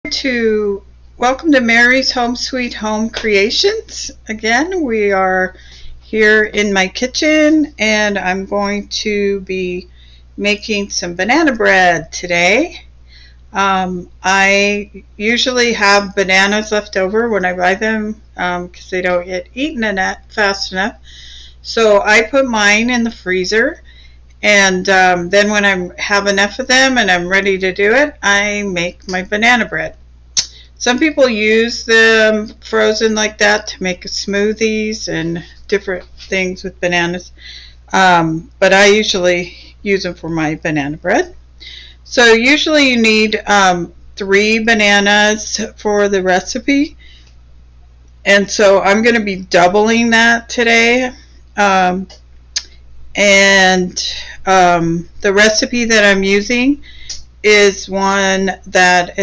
to welcome to Mary's Home Sweet Home Creations. Again, we are here in my kitchen and I'm going to be making some banana bread today. I usually have bananas left over when I buy them because they don't get eaten fast enough. So I put mine in the freezer. And then when I have enough of them and I'm ready to do it, I make my banana bread. Some people use them frozen like that to make smoothies and different things with bananas. But I usually use them for my banana bread. So usually you need 3 bananas for the recipe. And so I'm going to be doubling that today. The recipe that I'm using is one that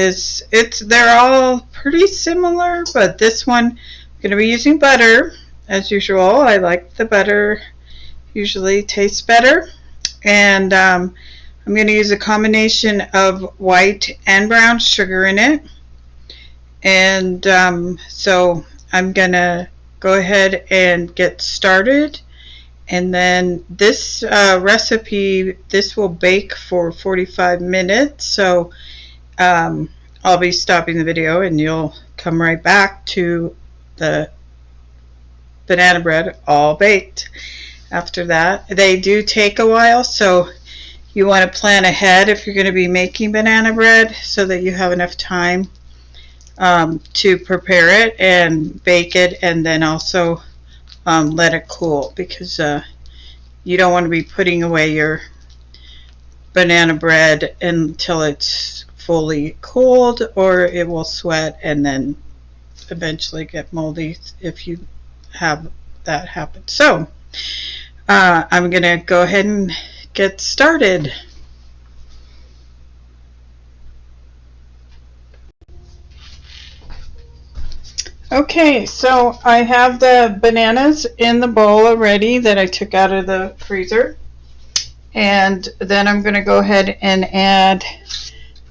they're all pretty similar, but this one I'm going to be using butter as usual. I like the butter, usually tastes better. And I'm going to use a combination of white and brown sugar in it. And so I'm going to go ahead and get started. And then this recipe, this will bake for 45 minutes. So I'll be stopping the video and you'll come right back to the banana bread all baked. After that, they do take a while, so you want to plan ahead if you're going to be making banana bread so that you have enough time to prepare it and bake it, and then also let it cool, because you don't want to be putting away your banana bread until it's fully cooled, or it will sweat and then eventually get moldy if you have that happen. So I'm going to go ahead and get started. Okay, so I have the bananas in the bowl already that I took out of the freezer. And then I'm going to go ahead and add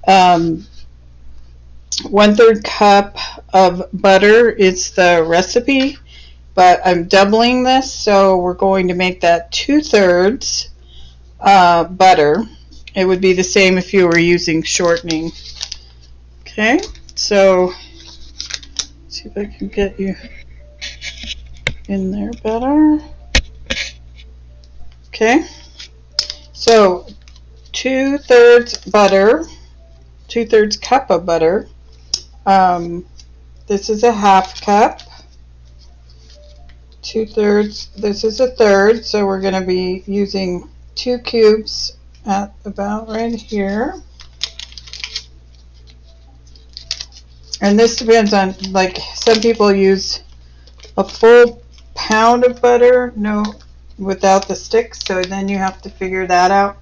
1/3 cup of butter. It's the recipe, but I'm doubling this, so we're going to make that 2/3 butter. It would be the same if you were using shortening. Okay, so see if I can get you in there better. Okay, so 2/3 butter, 2/3 cup of butter. This is a 1/2 cup. 2/3, this is a 1/3, so we're going to be using 2 cubes at about right here. And this depends on, like, some people use a full pound of butter, without the sticks, so then you have to figure that out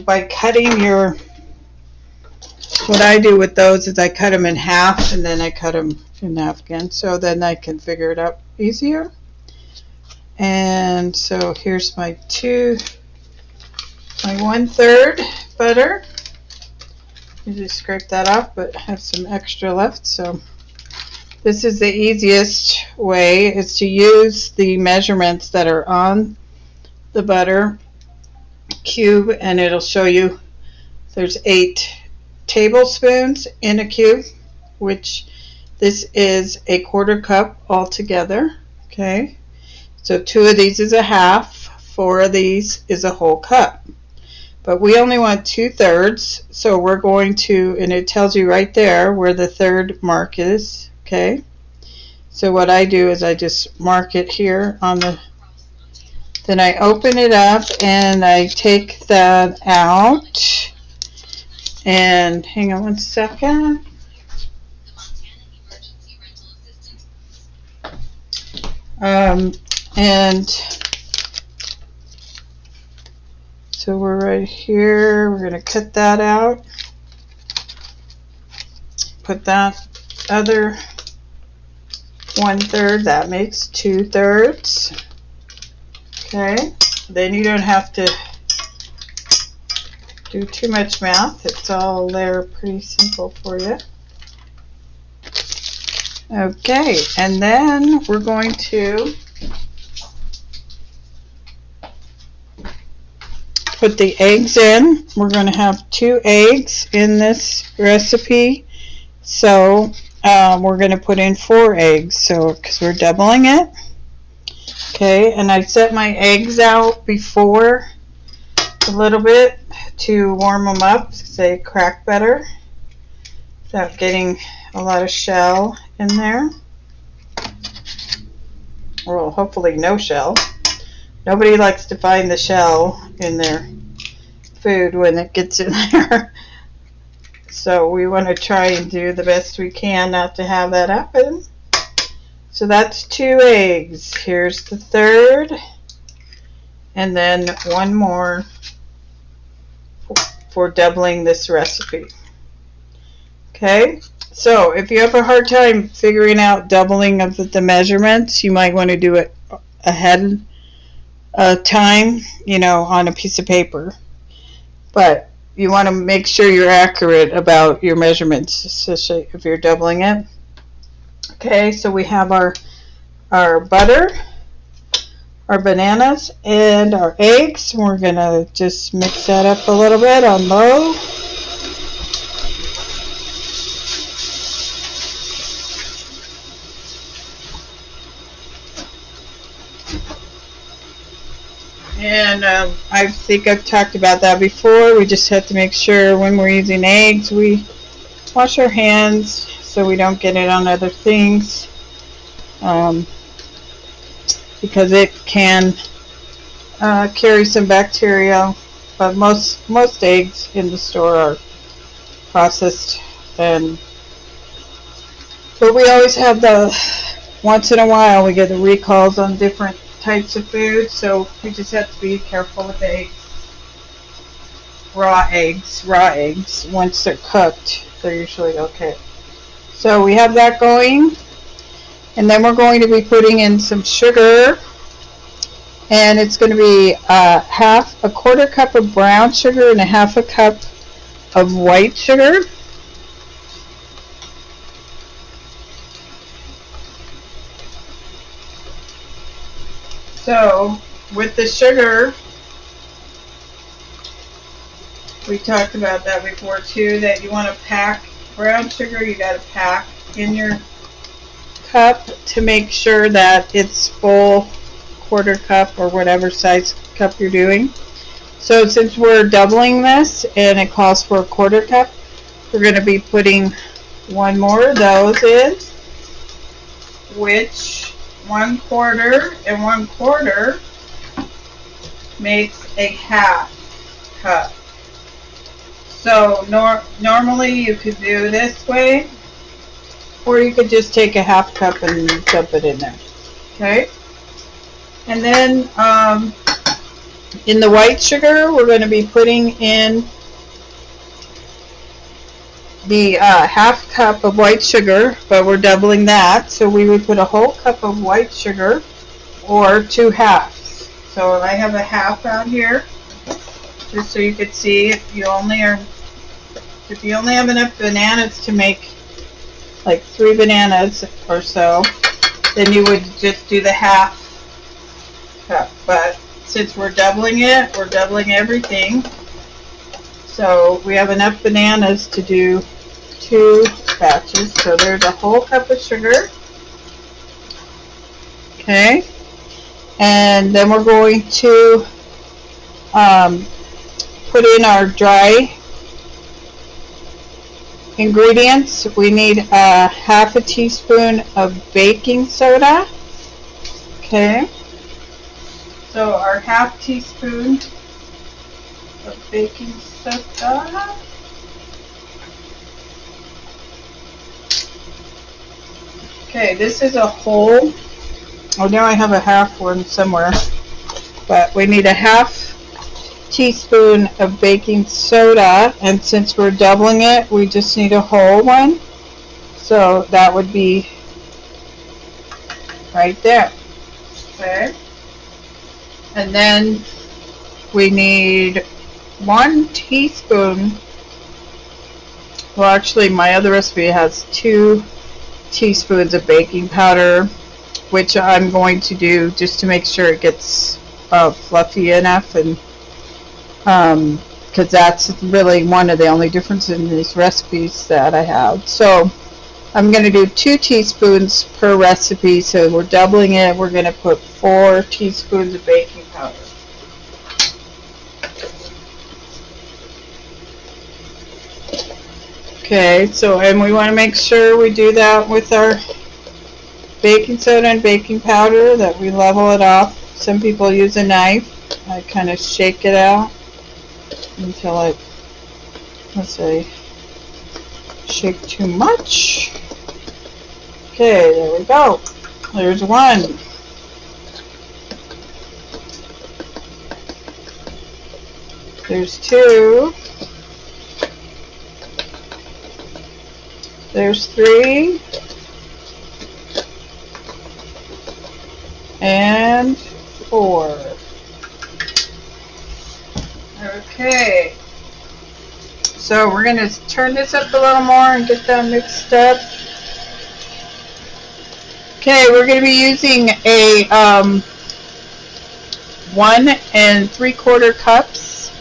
by cutting what I do with those is I cut them in half and then I cut them in half again, so then I can figure it out easier. And so here's my 1/3 butter. You just scrape that off, but I have some extra left. So this is the easiest way, is to use the measurements that are on the butter cube, and it'll show you there's 8 tablespoons in a cube, which this is a 1/4 cup altogether. Okay, so 2 of these is a half, 4 of these is a whole cup. But we only want 2/3, so we're going to, and it tells you right there where the 1/3 mark is. Okay, so what I do is I just mark it here on the, then I open it up and I take that out. And hang on one second. And so we're right here. We're going to cut that out. Put that other 1/3. That makes 2/3. Okay. Then you don't have to do too much math. It's all there pretty simple for you. Okay, and then we're going to put the eggs in. We're going to have 2 eggs in this recipe. So we're going to put in 4 eggs, so because we're doubling it. Okay, and I set my eggs out before a little bit to warm them up so they crack better without getting a lot of shell in there. Well, hopefully no shell. Nobody likes to find the shell in their food when it gets in there. So we want to try and do the best we can not to have that happen. So that's 2 eggs. Here's the 3rd. And then 1 more for doubling this recipe. Okay, so if you have a hard time figuring out doubling of the measurements, you might want to do it ahead of time, you know, on a piece of paper. But you want to make sure you're accurate about your measurements, especially if you're doubling it. Okay, so we have our butter, our bananas, and our eggs. We're going to just mix that up a little bit on low. And I think I've talked about that before. We just have to make sure when we're using eggs, we wash our hands so we don't get it on other things. Because it can carry some bacteria, but most eggs in the store are processed, but we always have once in a while we get the recalls on different types of food, so we just have to be careful with the eggs. Raw eggs, once they're cooked, they're usually okay. So we have that going. And then we're going to be putting in some sugar, and it's going to be a 1/4 cup of brown sugar and a 1/2 cup of white sugar. So with the sugar, we talked about that before too, that you want to pack brown sugar, you got to pack in your cup to make sure that it's full 1/4 cup or whatever size cup you're doing. So since we're doubling this and it calls for a 1/4 cup, we're going to be putting 1 more of those in, which 1/4 and 1/4 makes a 1/2 cup. So normally you could do this way, or you could just take a 1/2 cup and dump it in there. Okay? And then in the white sugar, we're going to be putting in the 1/2 cup of white sugar, but we're doubling that. So we would put a whole cup of white sugar or 2 halves. So I have a 1/2 out here, just so you could see if you only have enough bananas to make like 3 bananas or so, then you would just do the 1/2 cup. But since we're doubling it, we're doubling everything. So we have enough bananas to do 2 batches. So there's a whole cup of sugar. Okay. And then we're going to put in our dry ingredients. We need a 1/2 teaspoon of baking soda. Okay. So our 1/2 teaspoon of baking soda. Okay, this is a whole. Oh, now I have a 1/2 one somewhere. But we need a 1/2 teaspoon of baking soda, and since we're doubling it, we just need a whole one. So that would be right there. Okay. And then we need 1 teaspoon. Well, actually, my other recipe has 2 teaspoons of baking powder, which I'm going to do just to make sure it gets fluffy enough, and because that's really one of the only differences in these recipes that I have. So I'm going to do 2 teaspoons per recipe, so we're doubling it. We're going to put 4 teaspoons of baking powder. Okay, so, and we want to make sure we do that with our baking soda and baking powder, that we level it off. Some people use a knife. I kind of shake it out until I, let's say, shake too much. Okay, there we go. There's 1. There's 2. There's 3. And 4. Okay. So we're going to turn this up a little more and get that mixed up. Okay, we're going to be using a 1 3/4 cups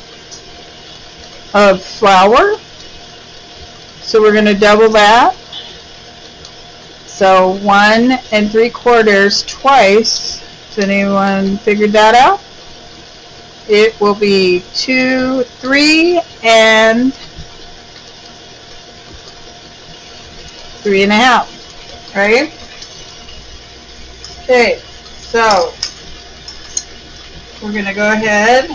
of flour. So we're going to double that. So 1 3/4 twice. Has anyone figured that out? It will be 2, 3, and 3.5, right? Okay, so we're going to go ahead,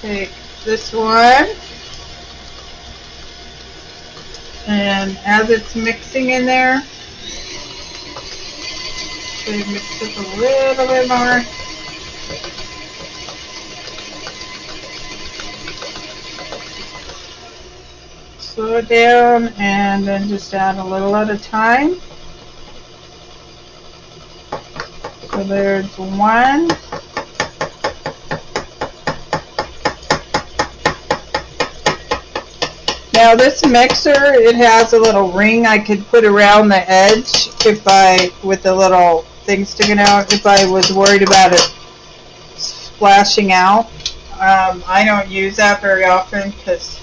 take this one, and as it's mixing in there, so you mix it a little bit more. Slow it down and then just add a little at a time. So there's 1. Now this mixer, it has a little ring I could put around the edge if with the little thing sticking out, if I was worried about it splashing out. I don't use that very often because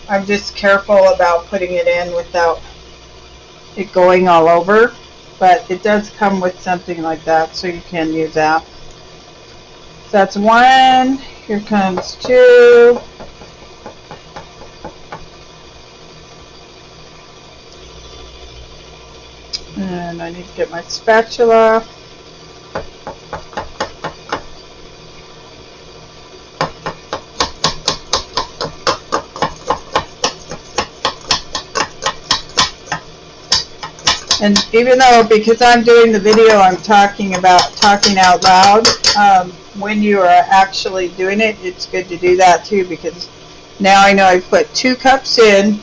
I'm just careful about putting it in without it going all over. But it does come with something like that, so you can use that. So that's 1. Here comes 2. And I need to get my spatula. And even though, because I'm doing the video, I'm talking out loud, when you are actually doing it, it's good to do that too, because now I know I've put 2 cups in,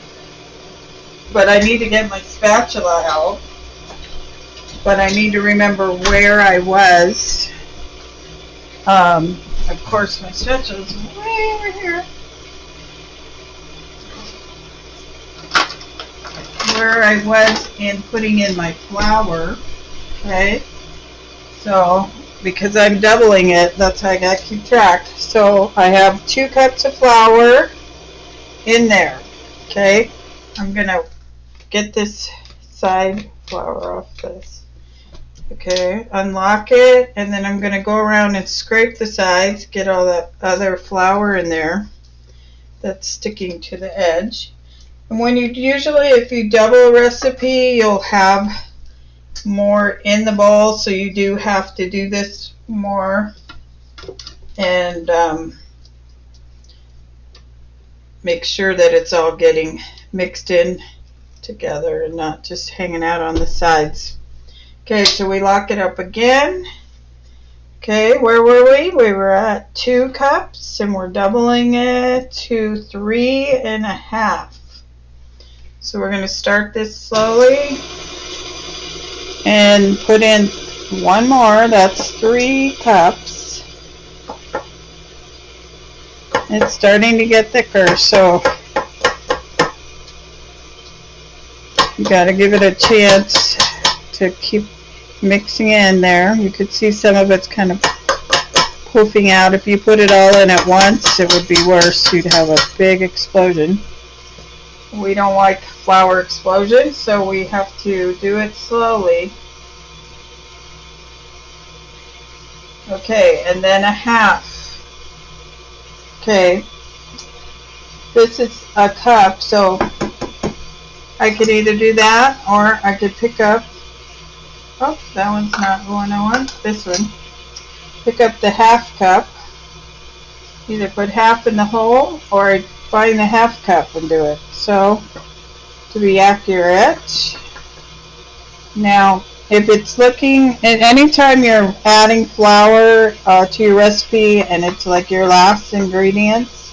but I need to get my spatula out. But I need to remember where I was. Of course, my spatula is way over here. Where I was in putting in my flour. Okay. So, because I'm doubling it, that's how I gotta keep track. So, I have 2 cups of flour in there. Okay. I'm gonna get this side flour off this. Okay, unlock it, and then I'm going to go around and scrape the sides, get all that other flour in there that's sticking to the edge. And when you usually, if you double a recipe, you'll have more in the bowl, so you do have to do this more and make sure that it's all getting mixed in together and not just hanging out on the sides. Okay, so we lock it up again. Okay, where were we? We were at 2 cups, and we're doubling it to 3.5. So we're going to start this slowly and put in 1 more. That's 3 cups. It's starting to get thicker, so You got to give it a chance to keep mixing in there. You could see some of it's kind of poofing out. If you put it all in at once, it would be worse. You'd have a big explosion. We don't like flour explosions, so we have to do it slowly. Okay, and then a half. Okay, this is a cup, so I could either do that or I could pick up, oh, that one's not going on, this one. Pick up the half cup, either put half in the hole or I'd find the half cup and do it. So, to be accurate, now if it's looking, and anytime you're adding flour to your recipe and it's like your last ingredients,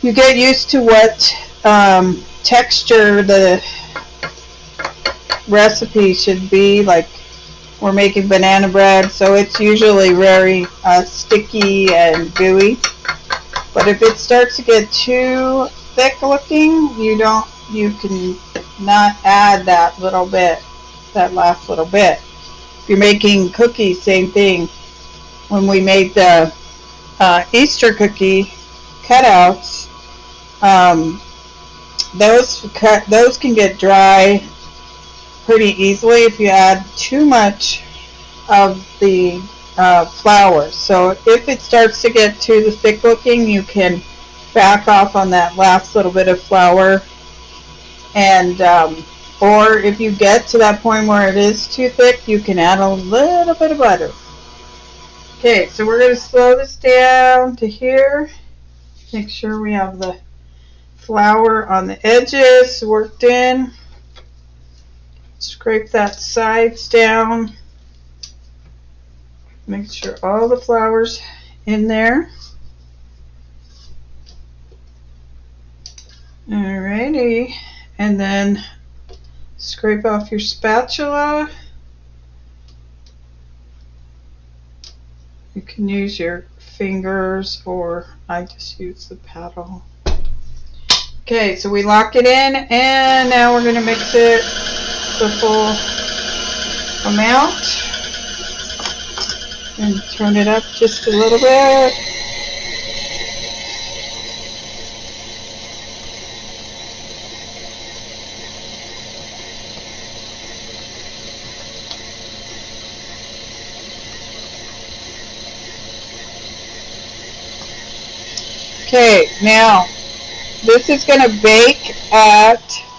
you get used to what texture the recipe should be. Like, we're making banana bread, so it's usually very sticky and gooey. But if it starts to get too thick looking, you can not add that little bit, that last little bit. If you're making cookies, same thing. When we made the Easter cookie cutouts, those can get dry pretty easily if you add too much of the flour. So if it starts to get too thick looking, you can back off on that last little bit of flour, and or if you get to that point where it is too thick, you can add a little bit of butter. Okay, so we're going to slow this down to here. Make sure we have the flour on the edges worked in. Scrape that sides down. Make sure all the flour's in there. Alrighty, and then scrape off your spatula. You can use your fingers, or I just use the paddle. Okay, so we lock it in, and now we're going to mix it the full amount and turn it up just a little bit. Okay, now this is going to bake at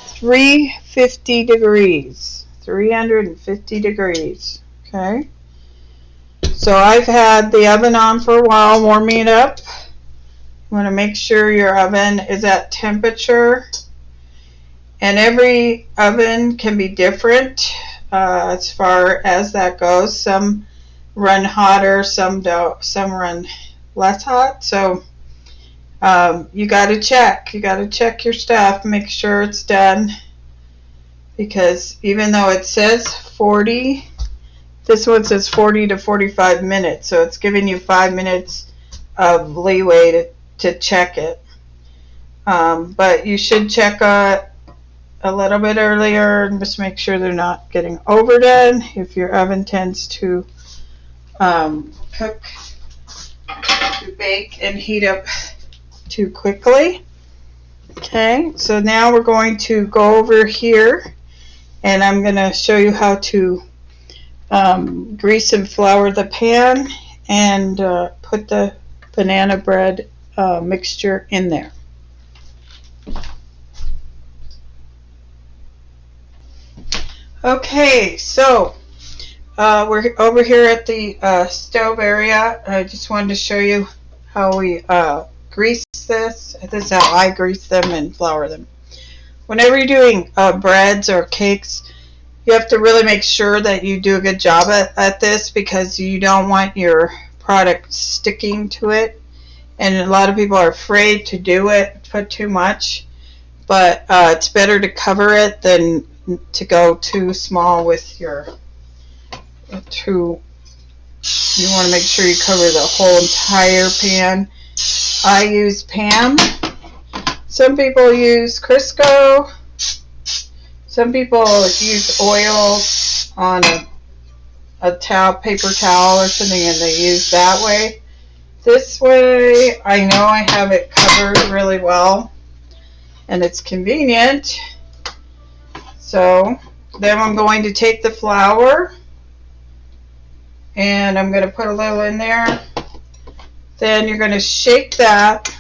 350 degrees. 350 degrees. Okay. So I've had the oven on for a while, warming it up. You want to make sure your oven is at temperature. And every oven can be different as far as that goes. Some run hotter, some don't, some run less hot. So you got to check. You got to check your stuff, make sure it's done. Because even though it says 40, this one says 40 to 45 minutes. So it's giving you 5 minutes of leeway to check it. But you should check a little bit earlier and just make sure they're not getting overdone if your oven tends to bake and heat up too quickly. Okay, so now we're going to go over here and I'm going to show you how to grease and flour the pan and put the banana bread mixture in there. Okay, so we're over here at the stove area. I just wanted to show you how we grease this. This is how I grease them and flour them. Whenever you're doing breads or cakes, you have to really make sure that you do a good job at this, because you don't want your product sticking to it. And a lot of people are afraid to do it, put too much. But it's better to cover it than to go too small with your you want to make sure you cover the whole entire pan. I use Pam. Some people use Crisco. Some people use oil on a towel, paper towel or something, and they use that way. This way, I know I have it covered really well, and it's convenient. So then I'm going to take the flour, and I'm going to put a little in there. Then you're going to shake that.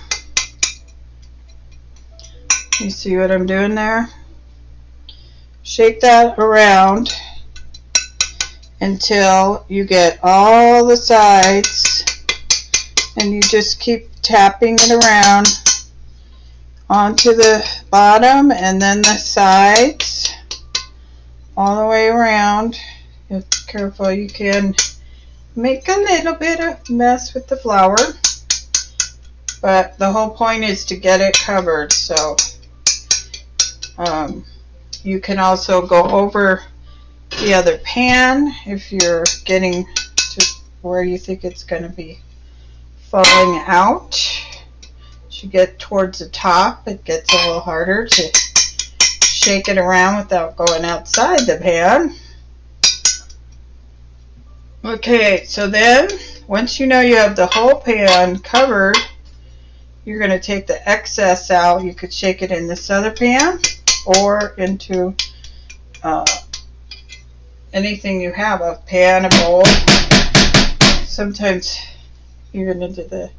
You see what I'm doing there? Shake that around until you get all the sides, and you just keep tapping it around onto the bottom and then the sides all the way around. Be careful, you can make a little bit of mess with the flour, but the whole point is to get it covered. So you can also go over the other pan if you're getting to where you think it's going to be falling out. As you get towards the top, it gets a little harder to shake it around without going outside the pan. Okay, so then once you know you have the whole pan covered, you're going to take the excess out. You could shake it in this other pan or into anything you have, a pan, a bowl, sometimes even into the,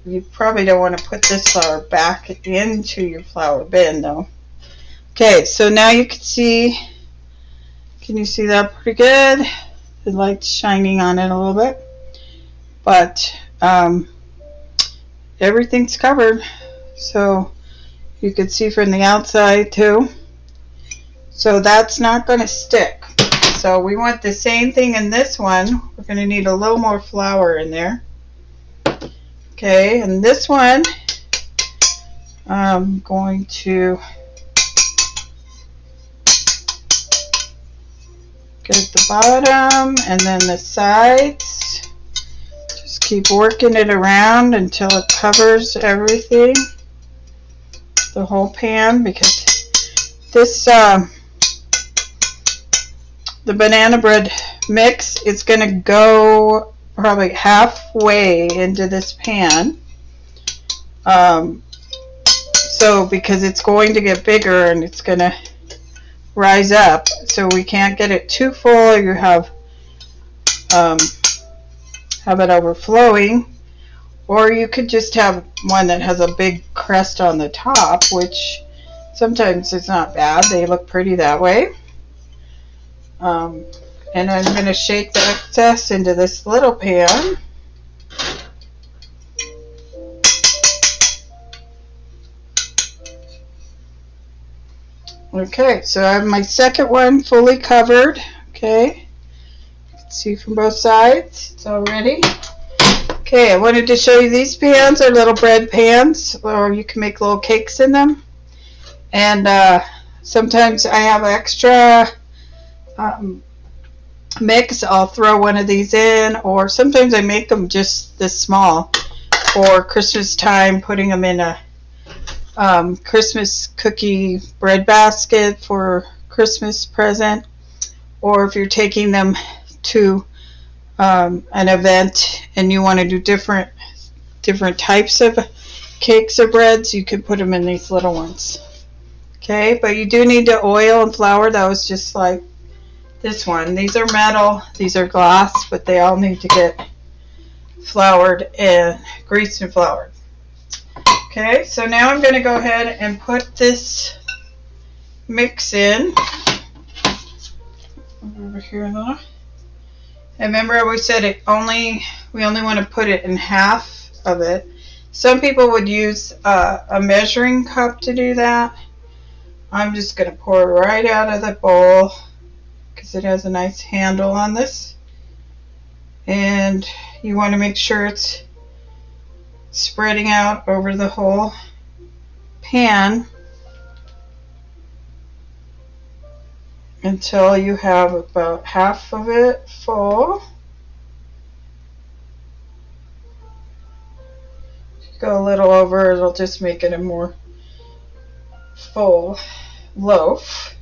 you probably don't want to put this flour back into your flour bin though. Okay, so now you can you see that pretty good? The light's shining on it a little bit, but everything's covered, so you can see from the outside too. So that's not going to stick. So we want the same thing in this one. We're going to need a little more flour in there. Okay, and this one I'm going to get the bottom and then the sides. Just keep working it around until it covers everything, the whole pan, because this the banana bread mix is going to go probably halfway into this pan. So because it's going to get bigger and it's going to rise up, so we can't get it too full. You have it overflowing, or you could just have one that has a big crust on the top, which sometimes it's not bad. They look pretty that way. And I'm going to shake the excess into this little pan. Okay, so I have my second one fully covered. Okay, you can see from both sides, it's all ready. Okay, I wanted to show you these pans are little bread pans, or you can make little cakes in them. And sometimes I have extra mix. I'll throw one of these in, or sometimes I make them just this small for Christmas time, putting them in a Christmas cookie bread basket for Christmas present, or if you're taking them to an event and you want to do different types of cakes or breads, you can put them in these little ones. Okay, but you do need to oil and flour those, just like this one. These are metal, these are glass, but they all need to get floured and greased and floured. Okay, so now I'm going to go ahead and put this mix in. Over here now. And remember we said we only want to put it in half of it. Some people would use a measuring cup to do that. I'm just going to pour it right out of the bowl because it has a nice handle on this. And you want to make sure it's spreading out over the whole pan until you have about half of it full. If you go a little over, it'll just make it a more full loaf.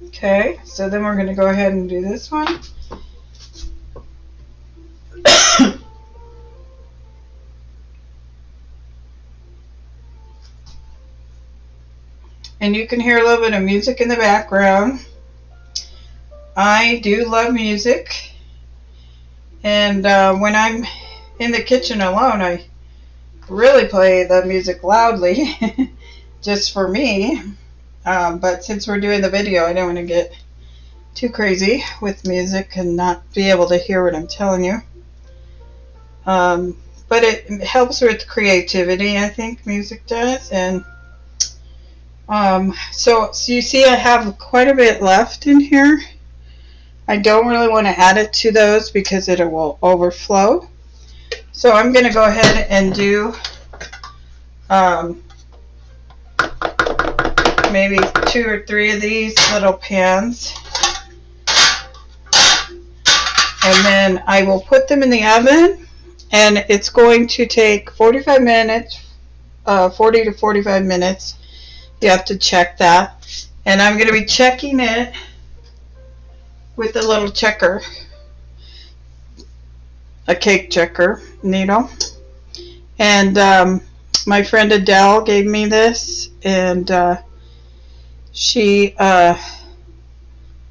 Okay, so then we're going to go ahead and do this one. And you can hear a little bit of music in the background. I do love music. And when I'm in the kitchen alone, I really play the music loudly, just for me. But since we're doing the video, I don't want to get too crazy with music and not be able to hear what I'm telling you. But it helps with creativity, I think music does. And so you see I have quite a bit left in here. I don't really want to add it to those because it will overflow. So I'm going to go ahead and do maybe 2 or 3 of these little pans. And then I will put them in the oven, and it's going to take 45 minutes, 40 to 45 minutes. You have to check that. And I'm going to be checking it with a little checker, a cake checker needle. And my friend Adele gave me this, and she, I'm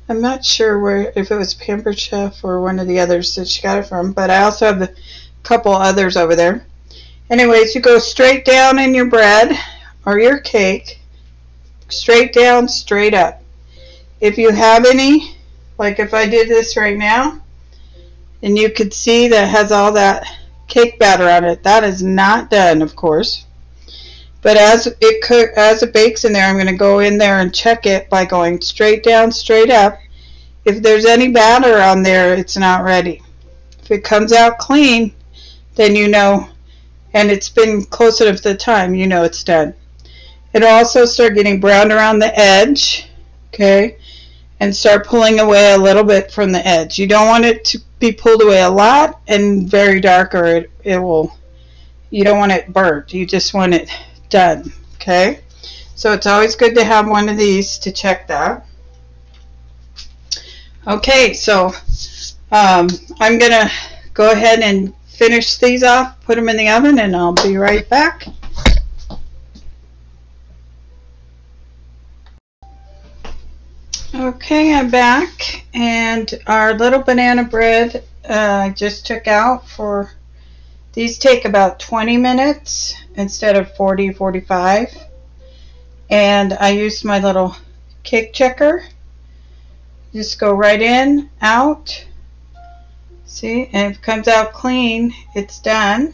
not sure if it was Pampered Chef or one of the others that she got it from, but I also have a couple others over there. Anyways, you go straight down in your bread or your cake, straight down, straight up. If you have any, like if I did this right now, and you could see that has all that cake batter on it, that is not done, of course. But as it bakes in there, I'm going to go in there and check it by going straight down, straight up. If there's any batter on there, it's not ready. If it comes out clean, then you know, and it's been close enough to the time, you know it's done. It'll also start getting brown around the edge, okay, and start pulling away a little bit from the edge. You don't want it to be pulled away a lot and very dark, or it will, you don't want it burnt. You just want it done, okay? So it's always good to have one of these to check that. Okay, so I'm going to go ahead and finish these off, put them in the oven, and I'll be right back. Okay, I'm back, and our little banana bread I just took out for, these take about 20 minutes instead of 40, 45, and I used my little cake checker. Just go right in, out, see, and if it comes out clean, it's done.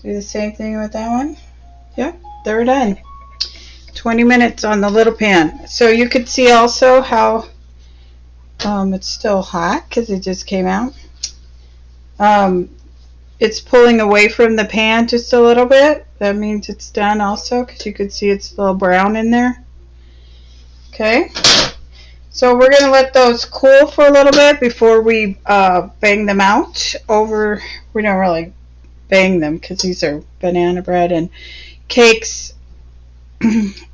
Do the same thing with that one. Yep, they're done. 20 minutes on the little pan. So you could see also how it's still hot because it just came out. It's pulling away from the pan just a little bit. That means it's done also, because you could see it's a little brown in there. Okay, so we're going to let those cool for a little bit before we bang them out over. We don't really bang them because these are banana bread, and cakes,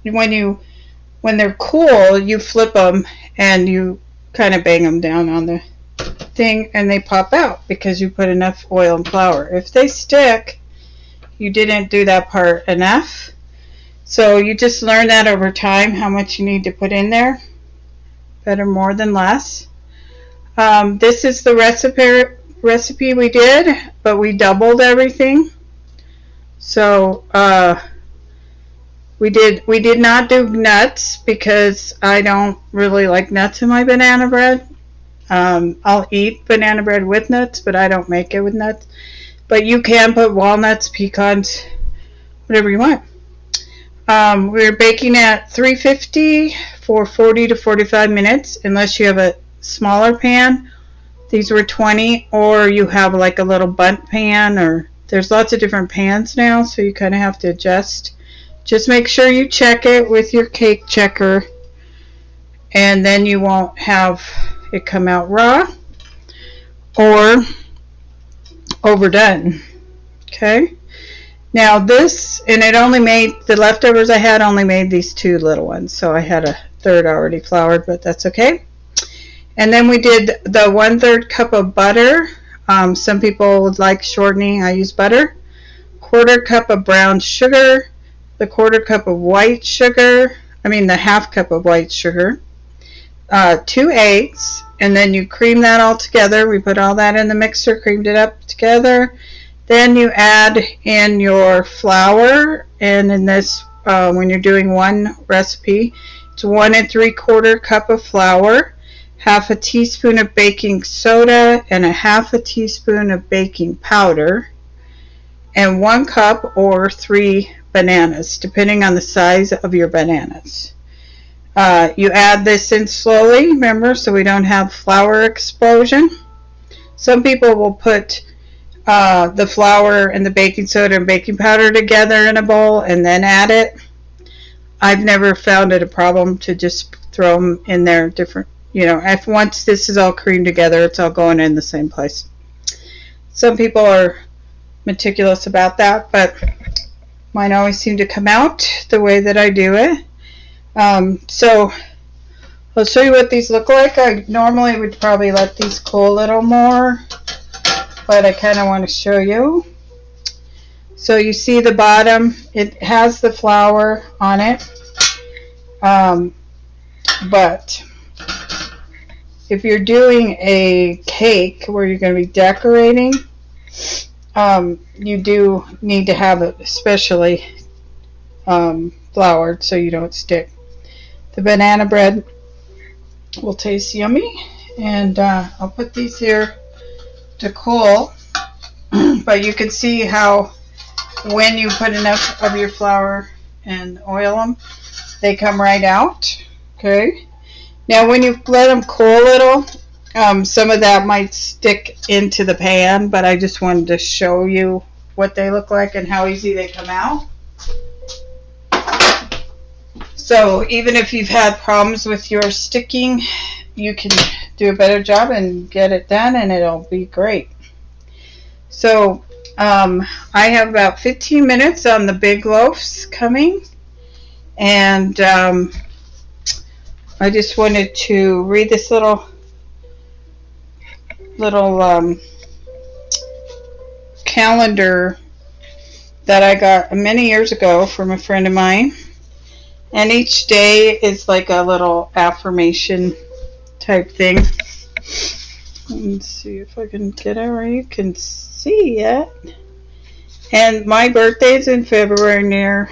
when they're cool, you flip them and you kind of bang them down on the thing, and they pop out because you put enough oil and flour. If they stick, you didn't do that part enough. So you just learn that over time, how much you need to put in there. Better more than less. This is the recipe we did, but we doubled everything. So we did not do nuts because I don't really like nuts in my banana bread. I'll eat banana bread with nuts, but I don't make it with nuts. But you can put walnuts, pecans, whatever you want. We're baking at 350 for 40 to 45 minutes, unless you have a smaller pan. These were 20, or you have like a little bundt pan, or there's lots of different pans now, so you kind of have to adjust. Just make sure you check it with your cake checker, and then you won't have it come out raw or overdone. Okay, Now this, and it only made, the leftovers I had only made these 2 little ones, so I had a third already floured, but that's okay. And then we did the 1/3 cup of butter. Some people would like shortening. I use butter. 1/4 cup of brown sugar. The 1/4 cup of white sugar. I mean the 1/2 cup of white sugar. 2 eggs. And then you cream that all together. We put all that in the mixer, creamed it up together. Then you add in your flour. And in this, when you're doing one recipe, it's 1 3/4 cup of flour. 1/2 teaspoon of baking soda and 1/2 teaspoon of baking powder, and 1 cup or 3 bananas, depending on the size of your bananas. You add this in slowly, remember, so we don't have flour explosion. Some people will put the flour and the baking soda and baking powder together in a bowl and then add it. I've never found it a problem to just throw them in there different. If once this is all creamed together, it's all going in the same place. Some people are meticulous about that, but mine always seem to come out the way that I do it. So I'll show you what these look like. I normally would probably let these cool a little more, but I kind of want to show you. So you see the bottom, it has the flour on it, but if you're doing a cake where you're going to be decorating, you do need to have it especially floured so you don't stick. The banana bread will taste yummy, and I'll put these here to cool, but you can see how when you put enough of your flour and oil them, they come right out. Okay. Now when you let them cool a little, some of that might stick into the pan, but I just wanted to show you what they look like and how easy they come out. So even if you've had problems with your sticking, you can do a better job and get it done, and it'll be great. So I have about 15 minutes on the big loaves coming, and I just wanted to read this little calendar that I got many years ago from a friend of mine, and each day is like a little affirmation type thing. Let's see if I can get it where you can see it. And my birthday's in February, near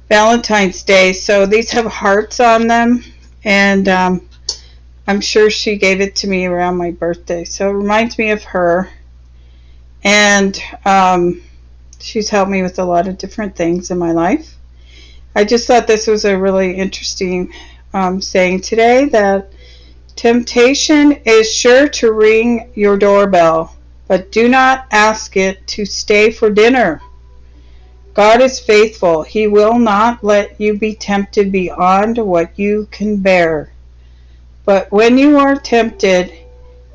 Valentine's Day, so these have hearts on them, and I'm sure she gave it to me around my birthday, so it reminds me of her. And she's helped me with a lot of different things in my life. I just thought this was a really interesting saying today, that temptation is sure to ring your doorbell, but do not ask it to stay for dinner. God is faithful. He will not let you be tempted beyond what you can bear. But when you are tempted,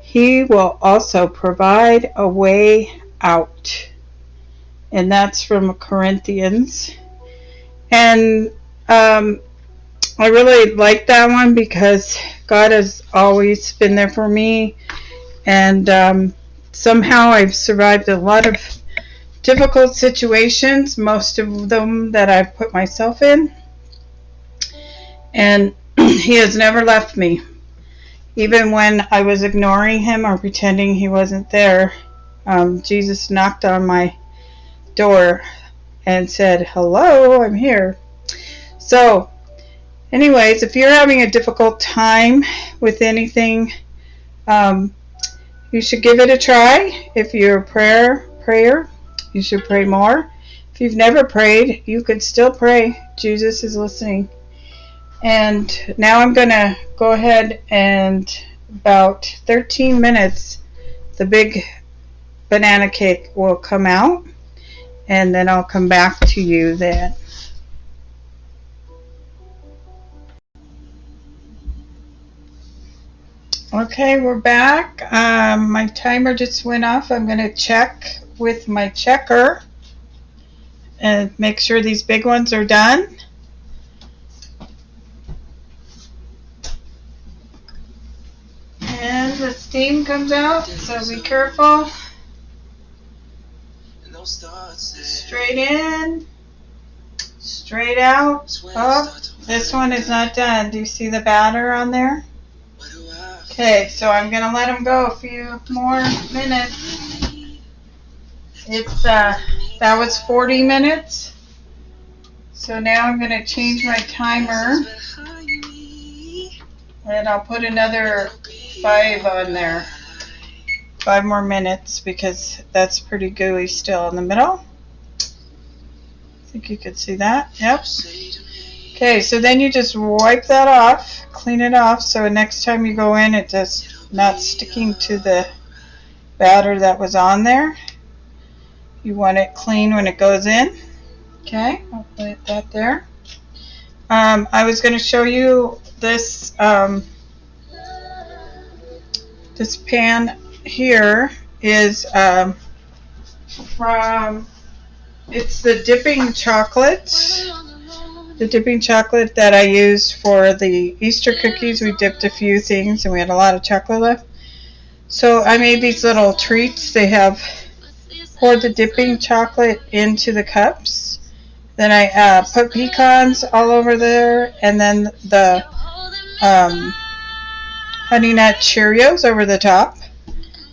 He will also provide a way out. And that's from Corinthians. And I really like that one because God has always been there for me. And somehow I've survived a lot of difficult situations, most of them that I've put myself in. And He has never left me. Even when I was ignoring Him or pretending He wasn't there, Jesus knocked on my door and said, "Hello, I'm here." So, anyways, if you're having a difficult time with anything, you should give it a try. If you're a prayer, you should pray more. If you've never prayed, you could still pray. Jesus is listening. And now I'm going to go ahead and about 13 minutes, the big banana cake will come out. And then I'll come back to you then. Okay, we're back. My timer just went off. I'm going to check with my checker and make sure these big ones are done. And the steam comes out, so be careful. Straight in, straight out. Oh, this one is not done. Do you see the batter on there? Okay, so I'm going to let them go a few more minutes. It's that was 40 minutes. So now I'm going to change my timer. And I'll put another 5 on there. 5 more minutes because that's pretty gooey still in the middle. I think you can see that. Yep. Okay, so then you just wipe that off, clean it off, so next time you go in, it's just not sticking to the batter that was on there. You want it clean when it goes in. Okay, I'll put that there. I was going to show you this this pan here is from, it's the dipping chocolate. The dipping chocolate that I used for the Easter cookies. We dipped a few things and we had a lot of chocolate left. So I made these little treats. They have poured the dipping chocolate into the cups. Then I put pecans all over there, and then the Honey Nut Cheerios over the top.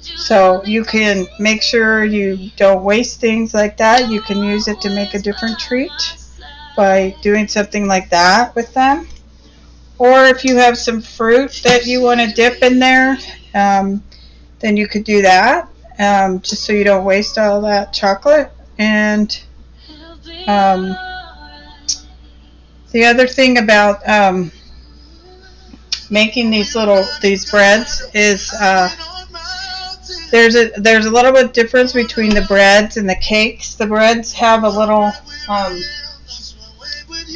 So you can make sure you don't waste things like that. You can use it to make a different treat by doing something like that with them. Or if you have some fruit that you want to dip in there, then you could do that, just so you don't waste all that chocolate. And the other thing about making these breads is there's a little bit difference between the breads and the cakes. The breads have a little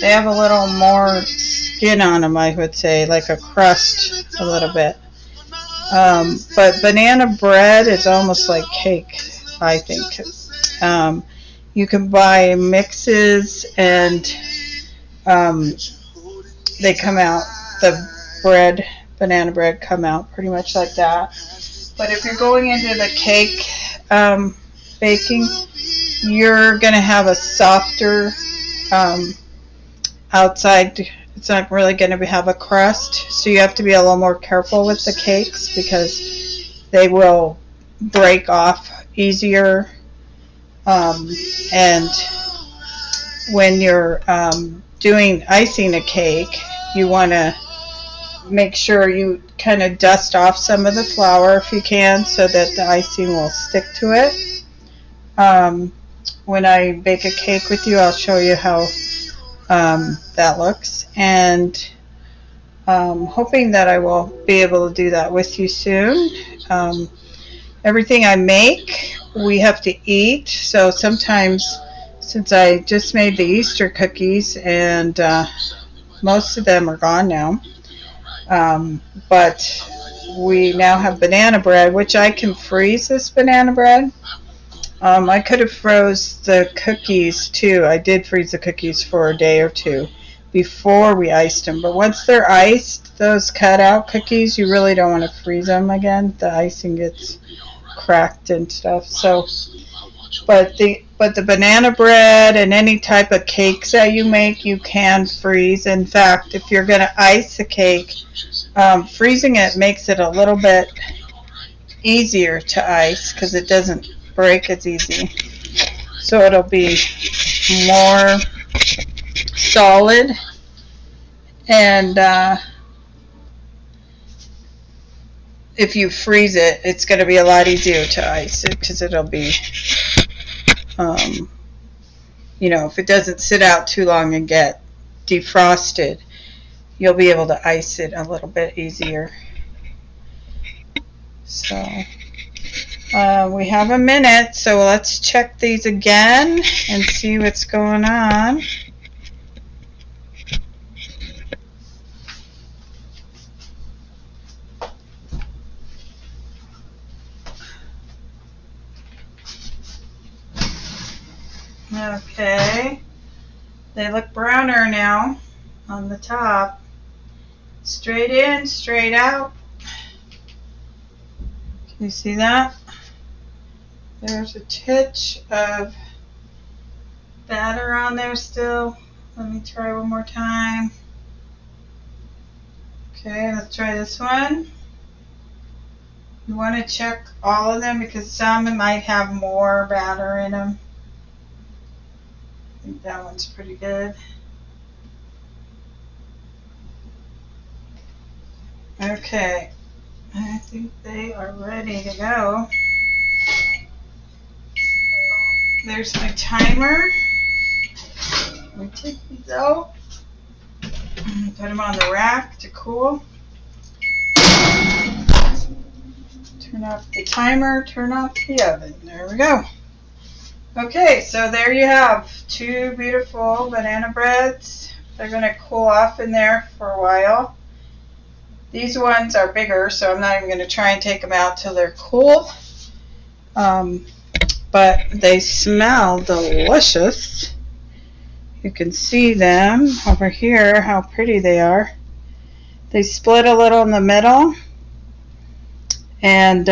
they have a little more skin on them, I would say, like a crust a little bit. But banana bread is almost like cake, I think. You can buy mixes, and they come out, banana bread come out pretty much like that. But if you're going into the cake baking, you're going to have a softer outside. It's not really going to have a crust, so you have to be a little more careful with the cakes because they will break off easier. And when you're doing icing a cake, you want to make sure you kind of dust off some of the flour if you can, so that the icing will stick to it. When I bake a cake with you, I'll show you how that looks, and hoping that I will be able to do that with you soon. Everything I make, we have to eat, so sometimes, since I just made the Easter cookies, and most of them are gone now, but we now have banana bread, which I can freeze this banana bread. I could have froze the cookies too. I did freeze the cookies for a day or two before we iced them, but once they're iced, those cut out cookies, you really don't want to freeze them again. The icing gets cracked and stuff. So but the banana bread and any type of cakes that you make, you can freeze. In fact, if you're going to ice a cake, freezing it makes it a little bit easier to ice because it doesn't break as easy, so it'll be more solid. And if you freeze it, it's going to be a lot easier to ice it because it'll be if it doesn't sit out too long and get defrosted, you'll be able to ice it a little bit easier. So we have a minute, so let's check these again and see what's going on. Okay. They look browner now on the top. Straight in, straight out. Can you see that? There's a titch of batter on there still. Let me try one more time. Okay, let's try this one. You want to check all of them because some might have more batter in them. I think that one's pretty good. Okay, I think they are ready to go. There's my timer. Let me take these out. Put them on the rack to cool. Turn off the timer, turn off the oven. There we go. Okay, so there you have 2 beautiful banana breads. They're going to cool off in there for a while. These ones are bigger, so I'm not even going to try and take them out till they're cool. But they smell delicious. You can see them over here, how pretty they are. They split a little in the middle. And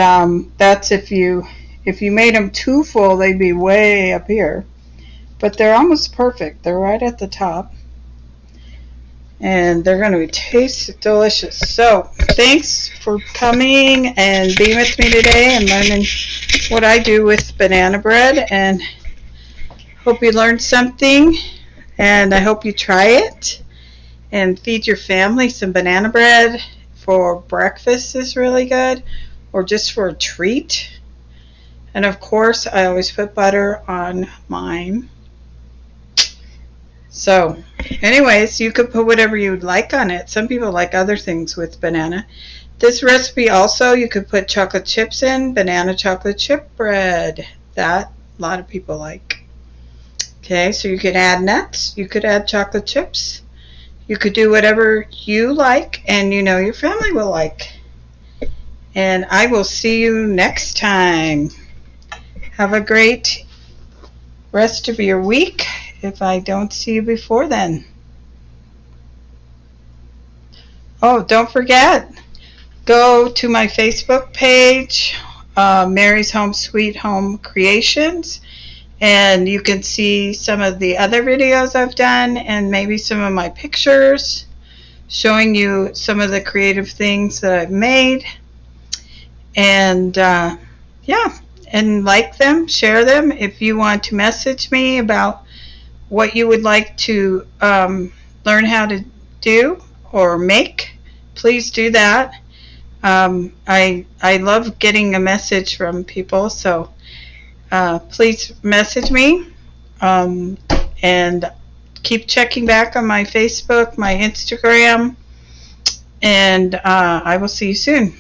that's if you made them too full, they'd be way up here. But they're almost perfect. They're right at the top. And they're going to taste delicious. So thanks for coming and being with me today and learning what I do with banana bread. And hope you learned something. And I hope you try it. And feed your family some banana bread for breakfast is really good. Or just for a treat. And of course, I always put butter on mine. So, anyways, you could put whatever you'd like on it. Some people like other things with banana. This recipe also, you could put chocolate chips in, banana chocolate chip bread. That a lot of people like. Okay, so you could add nuts. You could add chocolate chips. You could do whatever you like and you know your family will like. And I will see you next time. Have a great rest of your week if I don't see you before then. Oh, don't forget, go to my Facebook page, Mary's Home Sweet Home Creations, and you can see some of the other videos I've done and maybe some of my pictures showing you some of the creative things that I've made. And yeah, and like them, share them. If you want to message me about what you would like to learn how to do or make, please do that. I love getting a message from people, so please message me and keep checking back on my Facebook, my Instagram, and I will see you soon.